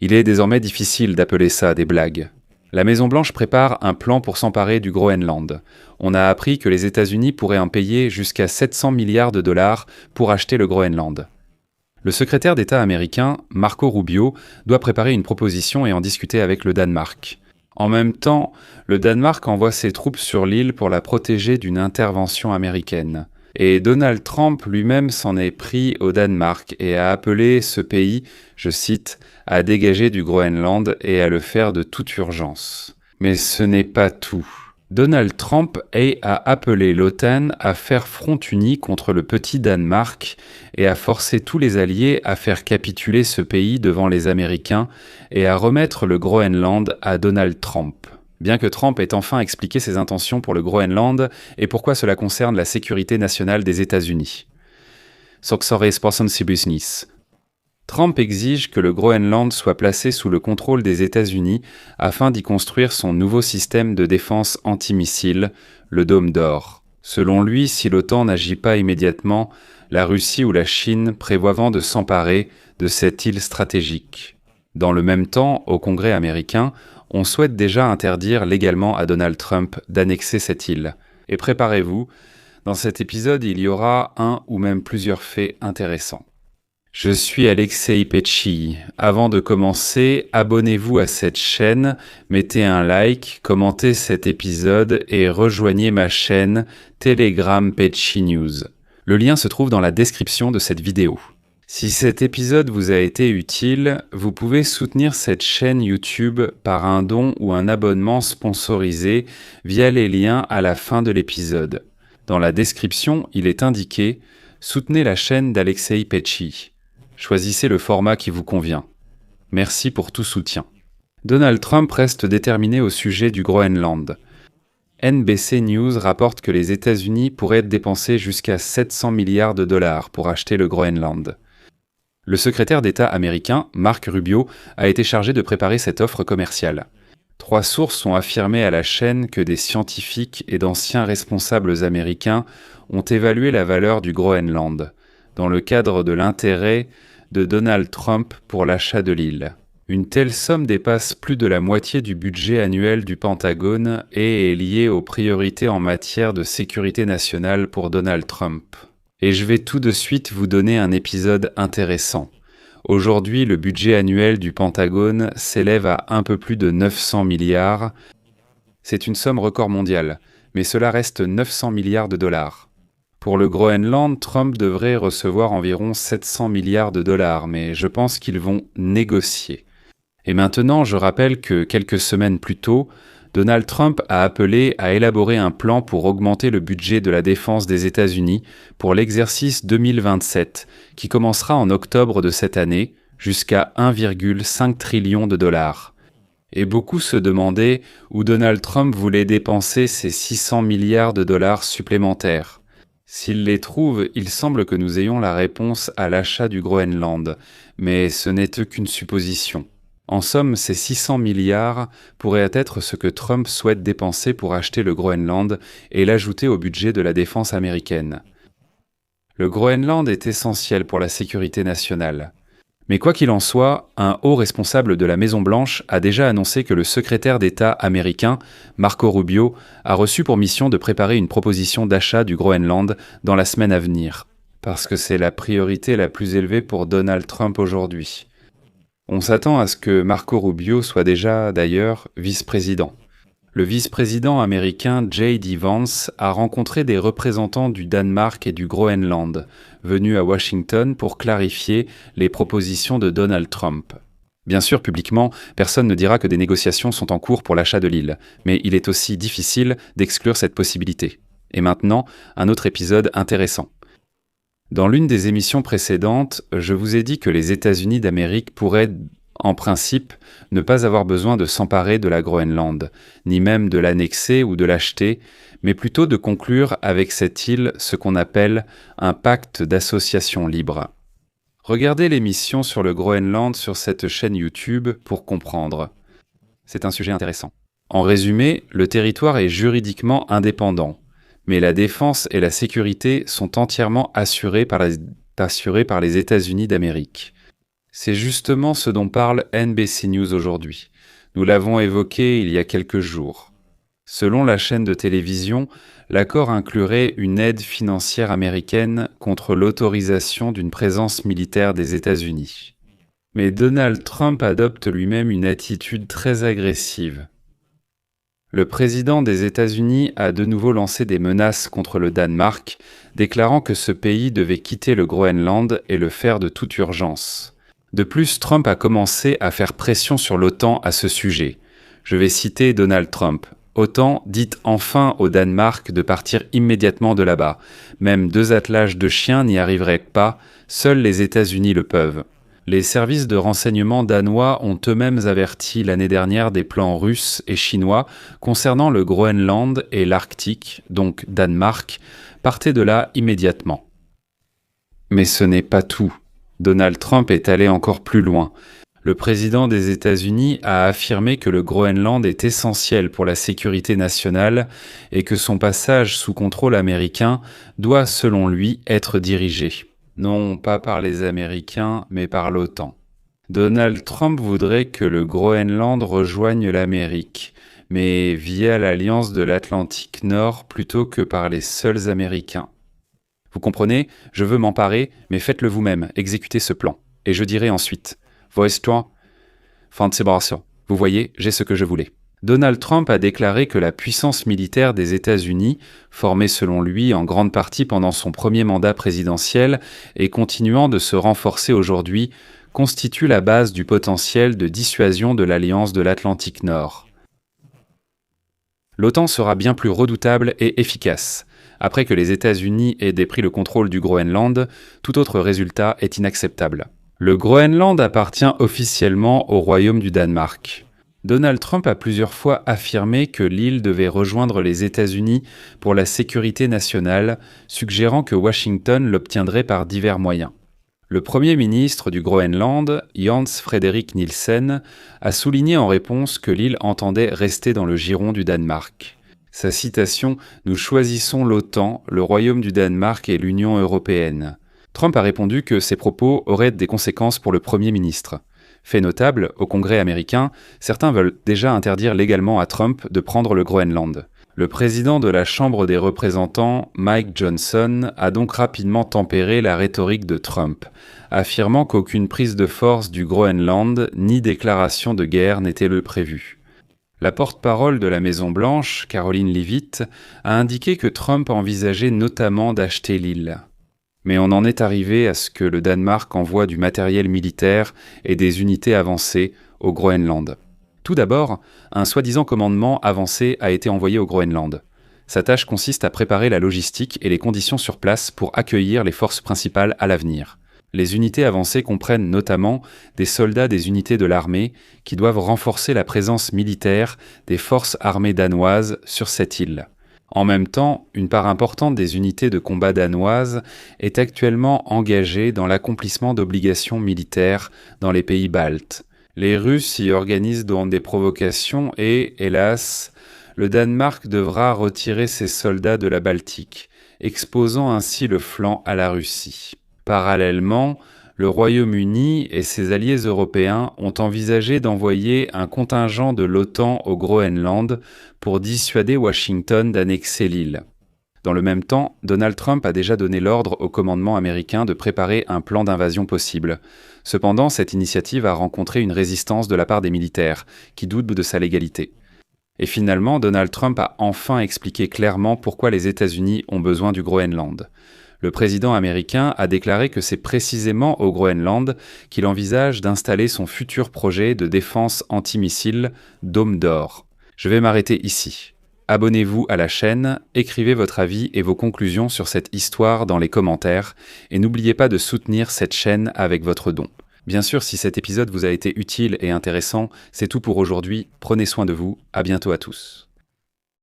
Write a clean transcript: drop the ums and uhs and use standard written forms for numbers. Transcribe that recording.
Il est désormais difficile d'appeler ça des blagues. La Maison-Blanche prépare un plan pour s'emparer du Groenland. On a appris que les États-Unis pourraient en payer jusqu'à 700 milliards de dollars pour acheter le Groenland. Le secrétaire d'État américain, Marco Rubio, doit préparer une proposition et en discuter avec le Danemark. En même temps, le Danemark envoie ses troupes sur l'île pour la protéger d'une intervention américaine. Et Donald Trump lui-même s'en est pris au Danemark et a appelé ce pays, je cite, « à dégager du Groenland et à le faire de toute urgence ». Mais ce n'est pas tout. Donald Trump a appelé l'OTAN à faire front uni contre le petit Danemark et à forcer tous les alliés à faire capituler ce pays devant les Américains et à remettre le Groenland à Donald Trump. Bien que Trump ait enfin expliqué ses intentions pour le Groenland et pourquoi cela concerne la sécurité nationale des États-Unis. Trump exige que le Groenland soit placé sous le contrôle des États-Unis afin d'y construire son nouveau système de défense antimissile, le Dôme d'Or. Selon lui, si l'OTAN n'agit pas immédiatement, la Russie ou la Chine prévoient de s'emparer de cette île stratégique. Dans le même temps, au Congrès américain, on souhaite déjà interdire légalement à Donald Trump d'annexer cette île. Et préparez-vous, dans cet épisode, il y aura un ou même plusieurs faits intéressants. Je suis Alexei Petchy. Avant de commencer, abonnez-vous à cette chaîne, mettez un like, commentez cet épisode et rejoignez ma chaîne Telegram Petchy News. Le lien se trouve dans la description de cette vidéo. Si cet épisode vous a été utile, vous pouvez soutenir cette chaîne YouTube par un don ou un abonnement sponsorisé via les liens à la fin de l'épisode. Dans la description, il est indiqué « Soutenez la chaîne d'Alexei Petchy ». Choisissez le format qui vous convient. Merci pour tout soutien. Donald Trump reste déterminé au sujet du Groenland. NBC News rapporte que les États-Unis pourraient dépenser jusqu'à 700 milliards de dollars pour acheter le Groenland. Le secrétaire d'État américain, Marc Rubio, a été chargé de préparer cette offre commerciale. 3 sources ont affirmé à la chaîne que des scientifiques et d'anciens responsables américains ont évalué la valeur du Groenland, dans le cadre de l'intérêt de Donald Trump pour l'achat de l'île. Une telle somme dépasse plus de la moitié du budget annuel du Pentagone et est liée aux priorités en matière de sécurité nationale pour Donald Trump. Et je vais tout de suite vous donner un épisode intéressant. Aujourd'hui, le budget annuel du Pentagone s'élève à un peu plus de 900 milliards. C'est une somme record mondiale, mais cela reste 900 milliards de dollars. Pour le Groenland, Trump devrait recevoir environ 700 milliards de dollars, mais je pense qu'ils vont négocier. Et maintenant, je rappelle que quelques semaines plus tôt, Donald Trump a appelé à élaborer un plan pour augmenter le budget de la défense des États-Unis pour l'exercice 2027, qui commencera en octobre de cette année, jusqu'à 1,5 trillion de dollars. Et beaucoup se demandaient où Donald Trump voulait dépenser ces 600 milliards de dollars supplémentaires. S'il les trouve, il semble que nous ayons la réponse à l'achat du Groenland, mais ce n'est qu'une supposition. En somme, ces 600 milliards pourraient être ce que Trump souhaite dépenser pour acheter le Groenland et l'ajouter au budget de la défense américaine. Le Groenland est essentiel pour la sécurité nationale. Mais quoi qu'il en soit, un haut responsable de la Maison-Blanche a déjà annoncé que le secrétaire d'État américain, Marco Rubio, a reçu pour mission de préparer une proposition d'achat du Groenland dans la semaine à venir, parce que c'est la priorité la plus élevée pour Donald Trump aujourd'hui. On s'attend à ce que Marco Rubio soit déjà, d'ailleurs, vice-président. Le vice-président américain J.D. Vance a rencontré des représentants du Danemark et du Groenland, venus à Washington pour clarifier les propositions de Donald Trump. Bien sûr, publiquement, personne ne dira que des négociations sont en cours pour l'achat de l'île, mais il est aussi difficile d'exclure cette possibilité. Et maintenant, un autre épisode intéressant. Dans l'une des émissions précédentes, je vous ai dit que les États-Unis d'Amérique pourraient, en principe, ne pas avoir besoin de s'emparer de la Groenland, ni même de l'annexer ou de l'acheter, mais plutôt de conclure avec cette île ce qu'on appelle un pacte d'association libre. Regardez l'émission sur le Groenland sur cette chaîne YouTube pour comprendre. C'est un sujet intéressant. En résumé, le territoire est juridiquement indépendant, mais la défense et la sécurité sont entièrement assurées par les États-Unis d'Amérique. C'est justement ce dont parle NBC News aujourd'hui. Nous l'avons évoqué il y a quelques jours. Selon la chaîne de télévision, l'accord inclurait une aide financière américaine contre l'autorisation d'une présence militaire des États-Unis. Mais Donald Trump adopte lui-même une attitude très agressive. Le président des États-Unis a de nouveau lancé des menaces contre le Danemark, déclarant que ce pays devait quitter le Groenland et le faire de toute urgence. De plus, Trump a commencé à faire pression sur l'OTAN à ce sujet. Je vais citer Donald Trump. OTAN, dites enfin au Danemark de partir immédiatement de là-bas. Même 2 attelages de chiens n'y arriveraient pas, seuls les États-Unis le peuvent. Les services de renseignement danois ont eux-mêmes averti l'année dernière des plans russes et chinois concernant le Groenland et l'Arctique, donc Danemark, partez de là immédiatement. Mais ce n'est pas tout. Donald Trump est allé encore plus loin. Le président des États-Unis a affirmé que le Groenland est essentiel pour la sécurité nationale et que son passage sous contrôle américain doit, selon lui, être dirigé. Non pas par les Américains, mais par l'OTAN. Donald Trump voudrait que le Groenland rejoigne l'Amérique, mais via l'Alliance de l'Atlantique Nord plutôt que par les seuls Américains. Vous comprenez, je veux m'emparer, mais faites-le vous-même, exécutez ce plan. Et je dirai ensuite, Voice-toi, Fancy-Brasseur. Vous voyez, j'ai ce que je voulais. Donald Trump a déclaré que la puissance militaire des États-Unis, formée selon lui en grande partie pendant son premier mandat présidentiel et continuant de se renforcer aujourd'hui, constitue la base du potentiel de dissuasion de l'Alliance de l'Atlantique Nord. L'OTAN sera bien plus redoutable et efficace. Après que les États-Unis aient pris le contrôle du Groenland, tout autre résultat est inacceptable. Le Groenland appartient officiellement au Royaume du Danemark. Donald Trump a plusieurs fois affirmé que l'île devait rejoindre les États-Unis pour la sécurité nationale, suggérant que Washington l'obtiendrait par divers moyens. Le Premier ministre du Groenland, Jens Frederik Nielsen, a souligné en réponse que l'île entendait rester dans le giron du Danemark. Sa citation « Nous choisissons l'OTAN, le Royaume du Danemark et l'Union européenne ». Trump a répondu que ces propos auraient des conséquences pour le Premier ministre. Fait notable, au Congrès américain, certains veulent déjà interdire légalement à Trump de prendre le Groenland. Le président de la Chambre des représentants, Mike Johnson, a donc rapidement tempéré la rhétorique de Trump, affirmant qu'aucune prise de force du Groenland ni déclaration de guerre n'était le prévu. La porte-parole de la Maison-Blanche, Caroline Leavitt, a indiqué que Trump envisageait notamment d'acheter l'île. Mais on en est arrivé à ce que le Danemark envoie du matériel militaire et des unités avancées au Groenland. Tout d'abord, un soi-disant commandement avancé a été envoyé au Groenland. Sa tâche consiste à préparer la logistique et les conditions sur place pour accueillir les forces principales à l'avenir. Les unités avancées comprennent notamment des soldats des unités de l'armée qui doivent renforcer la présence militaire des forces armées danoises sur cette île. En même temps, une part importante des unités de combat danoises est actuellement engagée dans l'accomplissement d'obligations militaires dans les pays baltes. Les Russes y organisent donc des provocations et, hélas, le Danemark devra retirer ses soldats de la Baltique, exposant ainsi le flanc à la Russie. Parallèlement, le Royaume-Uni et ses alliés européens ont envisagé d'envoyer un contingent de l'OTAN au Groenland pour dissuader Washington d'annexer l'île. Dans le même temps, Donald Trump a déjà donné l'ordre au commandement américain de préparer un plan d'invasion possible. Cependant, cette initiative a rencontré une résistance de la part des militaires, qui doutent de sa légalité. Et finalement, Donald Trump a enfin expliqué clairement pourquoi les États-Unis ont besoin du Groenland. Le président américain a déclaré que c'est précisément au Groenland qu'il envisage d'installer son futur projet de défense antimissile Dôme d'Or. Je vais m'arrêter ici. Abonnez-vous à la chaîne, écrivez votre avis et vos conclusions sur cette histoire dans les commentaires et n'oubliez pas de soutenir cette chaîne avec votre don. Bien sûr, si cet épisode vous a été utile et intéressant, c'est tout pour aujourd'hui. Prenez soin de vous. À bientôt à tous.